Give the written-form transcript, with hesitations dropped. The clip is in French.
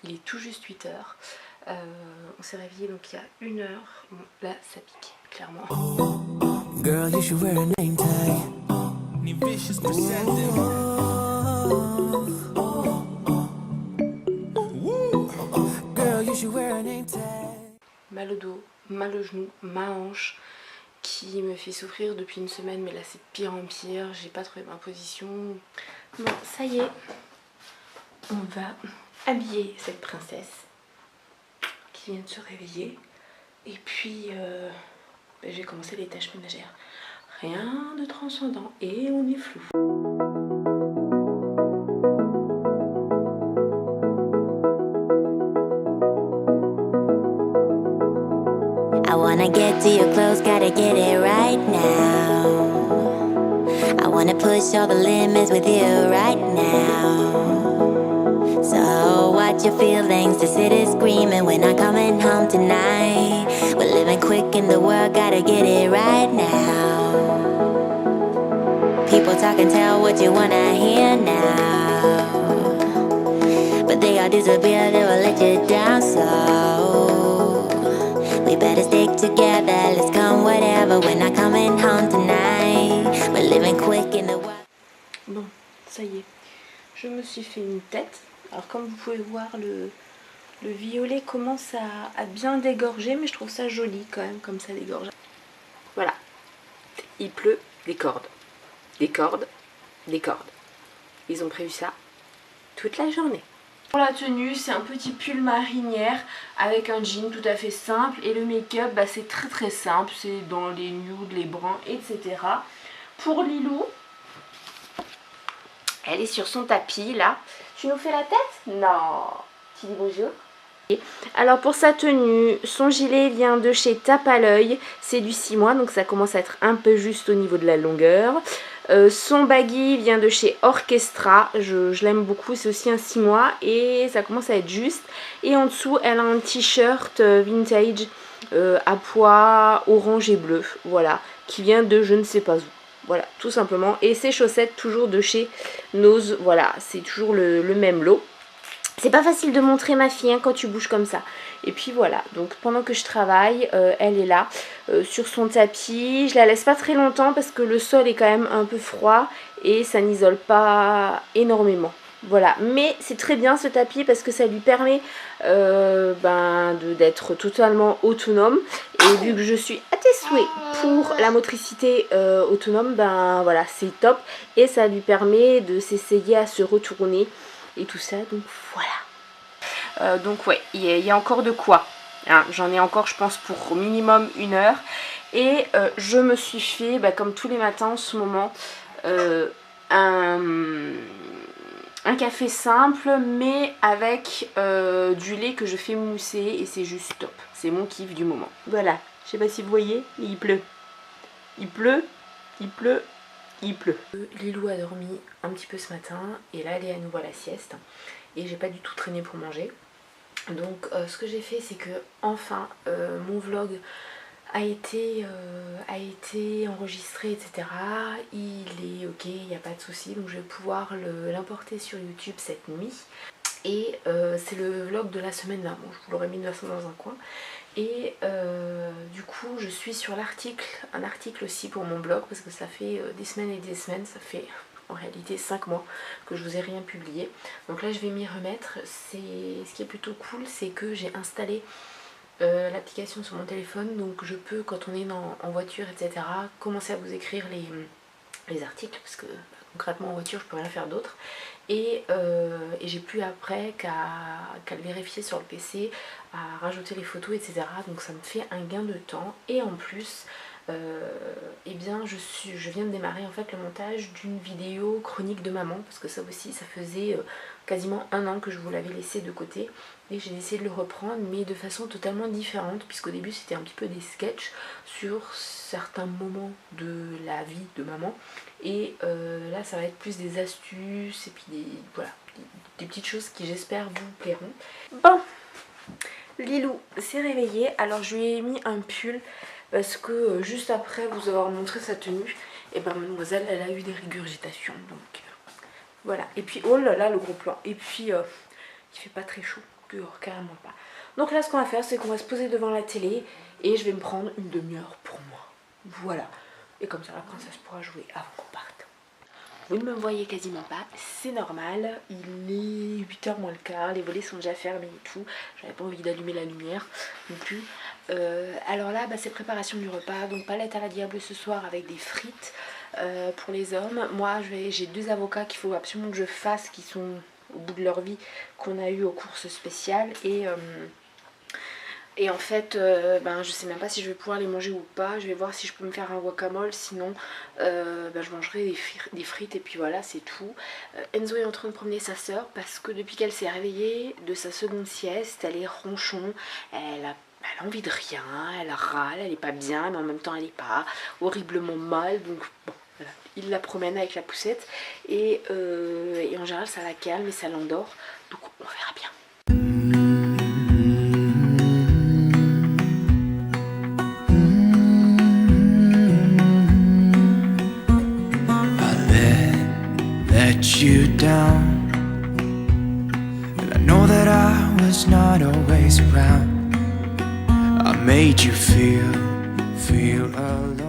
il est tout juste 8 heures. On s'est réveillé donc il y a 1 heure. Bon, là ça pique, clairement. Girl, you should wear a name tag. Girl, you should wear a name tag. Mal au dos, mal au genou, ma hanche qui me fait souffrir depuis 1 semaine, mais là c'est pire en pire, j'ai pas trouvé ma position. Bon, ça y est, on va habiller cette princesse qui vient de se réveiller. Et puis, j'ai commencé les tâches ménagères. Rien de transcendant et on est flou. I wanna get to your clothes, gotta get it right now. I wanna push all the limits with you right now. So watch your feelings, the city's screaming, we're not coming home tonight. We're living quick in the world, gotta get it right now. People talk and tell what you wanna hear now, but they all disappear, they will let you down. So we better stick together, let's come whatever, we're not coming home tonight. We're living quick in the world. Bon, ça y est, je me suis fait une tête. Alors comme vous pouvez voir, le violet commence à bien dégorger, mais je trouve ça joli quand même, comme ça dégorge. Voilà, il pleut, des cordes, des cordes, des cordes. Ils ont prévu ça toute la journée. Pour la tenue, c'est un petit pull marinière avec un jean tout à fait simple. Et le make-up, bah, c'est très simple. C'est dans les nudes, les bruns, etc. Pour Lilou, elle est sur son tapis là. Tu nous fais la tête? Non. Tu dis bonjour? Alors pour sa tenue, son gilet vient de chez Tape à l'œil, c'est du 6 mois donc ça commence à être un peu juste au niveau de la longueur. Son baggy vient de chez Orchestra, je l'aime beaucoup, c'est aussi un 6 mois et ça commence à être juste. Et en dessous elle a un t-shirt vintage à pois orange et bleu, voilà, qui vient de je ne sais pas où. Voilà, tout simplement. Et ses chaussettes toujours de chez Nose, voilà, c'est toujours le même lot. C'est pas facile de montrer ma fille hein, quand tu bouges comme ça. Et puis voilà, donc pendant que je travaille, elle est là sur son tapis. Je la laisse pas très longtemps parce que le sol est quand même un peu froid et ça n'isole pas énormément. Voilà, mais c'est très bien ce tapis parce que ça lui permet d'être totalement autonome. Et vu que je suis à tes souhaits pour la motricité autonome, ben voilà, c'est top. Et ça lui permet de s'essayer à se retourner et tout ça, donc voilà. Donc ouais, il y a encore de quoi. Hein, j'en ai encore je pense pour minimum 1 heure. Et je me suis fait, comme tous les matins en ce moment, un café simple mais avec du lait que je fais mousser et c'est juste top. C'est mon kiff du moment. Voilà, je sais pas si vous voyez, mais il pleut. Il pleut, il pleut. Il pleut. Lilou a dormi un petit peu ce matin et là elle est à nouveau à la sieste et j'ai pas du tout traîné pour manger. Donc ce que j'ai fait c'est que enfin mon vlog a été enregistré, etc. Il est ok, il n'y a pas de souci, donc je vais pouvoir l'importer sur YouTube cette nuit. Et c'est le vlog de la semaine là, bon, je vous l'aurais mis de toute façon dans un coin. Et du coup je suis sur un article aussi pour mon blog parce que ça fait des semaines et des semaines, ça fait en réalité 5 mois que je vous ai rien publié. Donc là je vais m'y remettre. Ce qui est plutôt cool, c'est que j'ai installé l'application sur mon téléphone, donc je peux quand on est en voiture, etc., commencer à vous écrire les articles parce que concrètement en voiture je peux rien faire d'autre. Et j'ai plus après qu'à le vérifier sur le PC, à rajouter les photos, etc. Donc ça me fait un gain de temps. Et en plus, eh bien je viens de démarrer en fait le montage d'une vidéo chronique de maman. Parce que ça aussi, ça faisait quasiment 1 an que je vous l'avais laissé de côté. Et j'ai essayé de le reprendre, mais de façon totalement différente. Puisqu'au début c'était un petit peu des sketchs sur certains moments de la vie de maman. Et là ça va être plus des astuces et puis des petites choses qui j'espère vous plairont. Bon, Lilou s'est réveillée, alors je lui ai mis un pull parce que juste après vous avoir montré sa tenue, et ben mademoiselle elle a eu des régurgitations, donc voilà. Et puis oh là là le gros plan, et puis il fait pas très chaud, dehors, carrément pas. Donc là ce qu'on va faire c'est qu'on va se poser devant la télé et je vais me prendre une demi-heure pour moi. Voilà. Et comme ça la princesse pourra jouer avant qu'on parte. Vous ne me voyez quasiment pas, c'est normal, il est 8h moins le quart, les volets sont déjà fermés et tout, j'avais pas envie d'allumer la lumière non plus. Alors là c'est préparation du repas, donc palette à la diable ce soir avec des frites pour les hommes. Moi j'ai 2 avocats qu'il faut absolument que je fasse qui sont au bout de leur vie, qu'on a eu aux courses spéciales et en fait, je sais même pas si je vais pouvoir les manger ou pas. Je vais voir si je peux me faire un guacamole. Sinon, je mangerai des frites et puis voilà, c'est tout. Enzo est en train de promener sa soeur parce que depuis qu'elle s'est réveillée de sa seconde sieste, elle est ronchon. Elle a envie de rien, elle râle, elle est pas bien, mais en même temps elle est pas horriblement mal. Donc bon, voilà. Il la promène avec la poussette et en général ça la calme et ça l'endort. Donc on verra bien. You down, and I know that I was not always around. I made you feel alone.